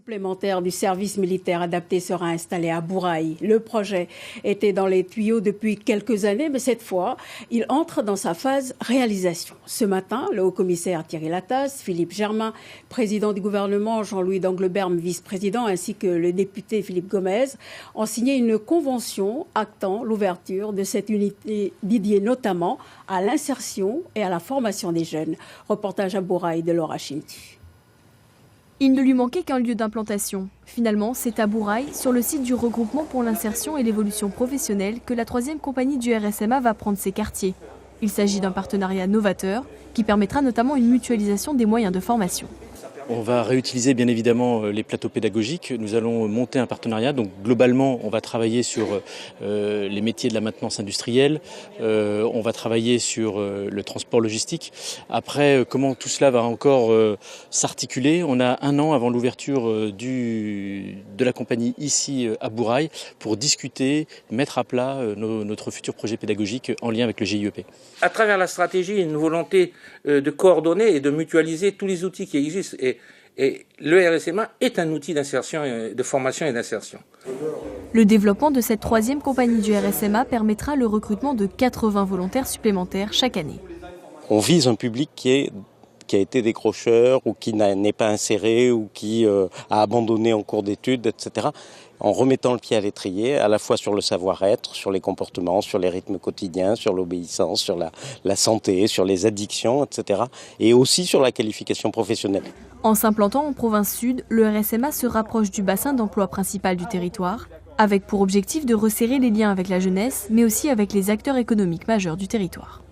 Supplémentaire du service militaire adapté sera installé à Bourail. Le projet était dans les tuyaux depuis quelques années, mais cette fois, il entre dans sa phase réalisation. Ce matin, le haut-commissaire Thierry Lattasse, Philippe Germain, président du gouvernement, Jean-Louis d'Angleberme, vice-président, ainsi que le député Philippe Gomez, ont signé une convention actant l'ouverture de cette unité dédiée notamment à l'insertion et à la formation des jeunes. Reportage à Bourail de Laura Chimti. Il ne lui manquait qu'un lieu d'implantation. Finalement, c'est à Bourail, sur le site du regroupement pour l'insertion et l'évolution professionnelle, que la 3e compagnie du RSMA va prendre ses quartiers. Il s'agit d'un partenariat novateur qui permettra notamment une mutualisation des moyens de formation. On va réutiliser bien évidemment les plateaux pédagogiques. Nous allons monter un partenariat. Donc globalement, on va travailler sur les métiers de la maintenance industrielle. On va travailler sur le transport logistique. Après, comment tout cela va encore s'articuler? On a un an avant l'ouverture de la compagnie ici à Bourail pour discuter, mettre à plat notre futur projet pédagogique en lien avec le GIEP. À travers la stratégie, une volonté de coordonner et de mutualiser tous les outils qui existent. Et le RSMA est un outil d'insertion, de formation et d'insertion. Le développement de cette 3e compagnie du RSMA permettra le recrutement de 80 volontaires supplémentaires chaque année. On vise un public qui a été décrocheur ou qui n'est pas inséré ou qui a abandonné en cours d'études, etc. En remettant le pied à l'étrier, à la fois sur le savoir-être, sur les comportements, sur les rythmes quotidiens, sur l'obéissance, sur la santé, sur les addictions, etc. Et aussi sur la qualification professionnelle. En s'implantant en province sud, le RSMA se rapproche du bassin d'emploi principal du territoire, avec pour objectif de resserrer les liens avec la jeunesse, mais aussi avec les acteurs économiques majeurs du territoire.